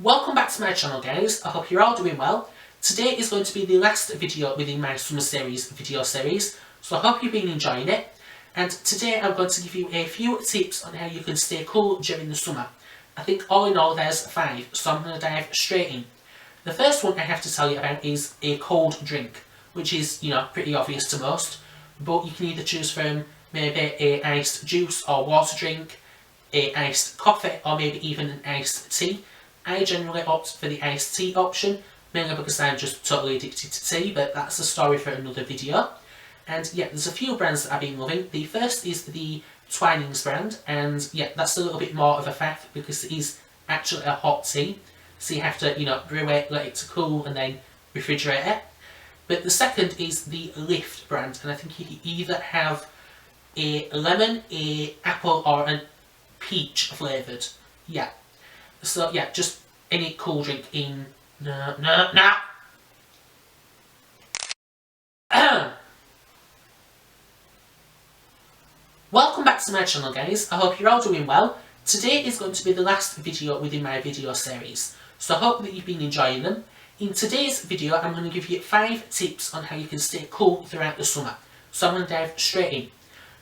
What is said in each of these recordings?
Welcome back to my channel, guys. I hope you're all doing well. Today is going to be the last video within my summer series video series, so I hope you've been enjoying it. And today I'm going to give you a few tips on how you can stay cool during the summer. I think all in all there's 5, so I'm going to dive straight in. The first one I have to tell you about is a cold drink, which is, pretty obvious to most, but you can either choose from maybe a iced juice or water drink, a iced coffee, or maybe even an iced tea. I generally opt for the iced tea option, mainly because I'm just totally addicted to tea, but that's a story for another video. And yeah, there's a few brands that I've been loving. The first is the Twinings brand, and yeah, that's a little bit more of a faff because it is actually a hot tea. So you have to, brew it, let it to cool, and then refrigerate it. But the second is the Lift brand, and I think you either have a lemon, a apple, or a peach flavoured. Yeah. So yeah, just any cool drink in... No. Welcome back to my channel, guys. I hope you're all doing well. Today is going to be the last video within my video series, so I hope that you've been enjoying them. In today's video, I'm going to give you 5 tips on how you can stay cool throughout the summer. So I'm going to dive straight in.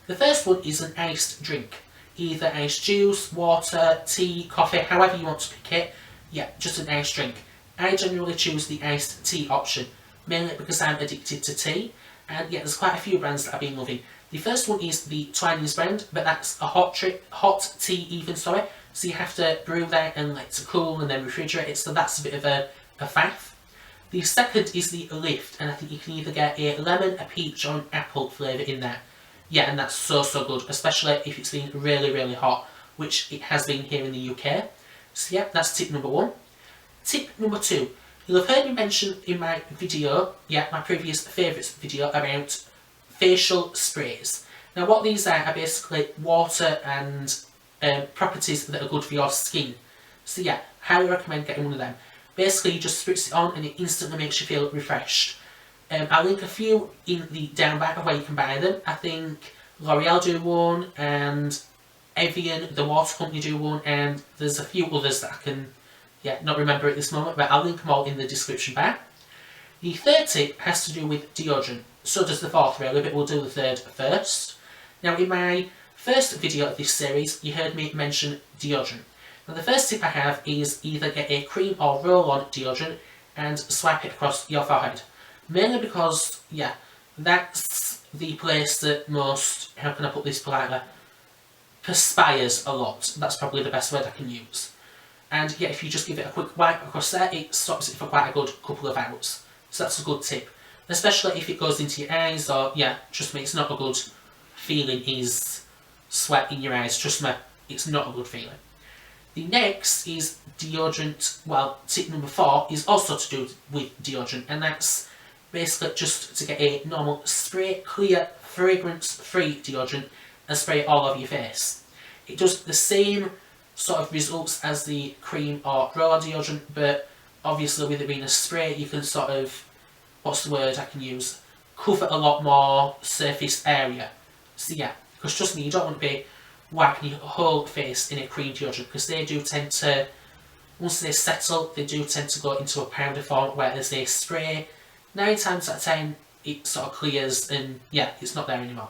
The first one is an iced drink. Either iced juice, water, tea, coffee, however you want to pick it. Yeah, just an iced drink. I generally choose the iced tea option, mainly because I'm addicted to tea. And yeah, there's quite a few brands that I've been loving. The first one is the Twinings brand, but that's a hot tea even, sorry. So you have to brew that and let it to cool and then refrigerate it, so that's a bit of a faff. The second is the Lift, and I think you can either get a lemon, a peach, or an apple flavour in there. Yeah, and that's so good, especially if it's been really hot, which it has been here in the UK. So yeah, that's tip number 1. Tip number 2. You'll have heard me mention in my video, my previous favourites video, about facial sprays. Now what these are basically water and properties that are good for your skin. So yeah, highly recommend getting one of them. Basically you just spritz it on and it instantly makes you feel refreshed. I'll link a few in the down bar of where you can buy them. I think L'Oreal do one, and Evian, the water company, do one, and there's a few others that I can not remember at this moment, but I'll link them all in the description bar. The third tip has to do with deodorant. So does the fourth really, but we'll do the third first. Now in my first video of this series, you heard me mention deodorant. Now the first tip I have is either get a cream or roll-on deodorant and swipe it across your forehead. Mainly because, that's the place that most, how can I put this politely, perspires a lot. That's probably the best word I can use. And yeah, if you just give it a quick wipe across there, it stops it for quite a good couple of hours. So that's a good tip. Especially if it goes into your eyes, or trust me, it's not a good feeling is sweat in your eyes. Trust me, it's not a good feeling. The next is deodorant. Well, tip number 4 is also to do with deodorant, and that's basically just to get a normal spray, clear, fragrance-free deodorant and spray it all over your face. It does the same sort of results as the cream or roll-on deodorant, but obviously with it being a spray, you can sort of, what's the word I can use, cover a lot more surface area. So yeah, because trust me, you don't want to be wiping your whole face in a cream deodorant, because they do tend to, once they settle, they do tend to go into a powder form, whereas they spray, 9 times out of 10 it sort of clears and it's not there anymore.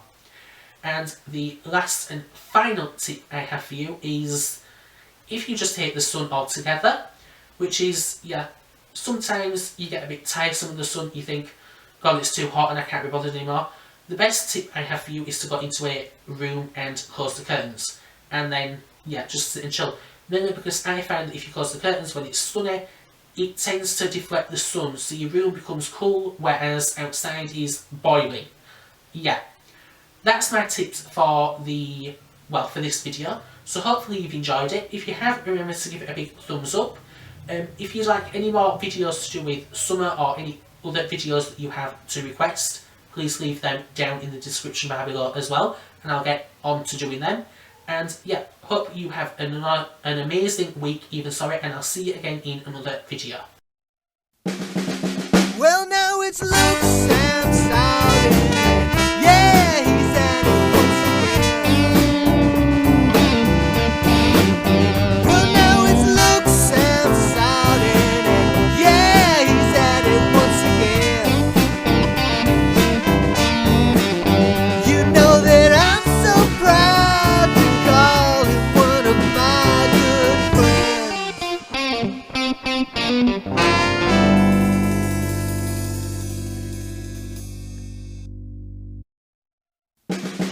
And the last and final tip I have for you is, if you just hate the sun altogether, which is, sometimes you get a bit tiresome in the sun, you think, God, it's too hot and I can't be bothered anymore. The best tip I have for you is to go into a room and close the curtains. And then, just sit and chill. Mainly because I find that if you close the curtains when it's sunny, it tends to deflect the sun, so your room becomes cool, whereas outside is boiling. Yeah. That's my tips for for this video. So hopefully you've enjoyed it. If you have, remember to give it a big thumbs up. If you'd like any more videos to do with summer or any other videos that you have to request, please leave them down in the description bar below as well, and I'll get on to doing them. And hope you have an amazing week and I'll see you again in another video. Well, now it's Luke Sam Saudi. Yeah, he's at it once again. Well, now it's Luke Sam Saudi. Bye.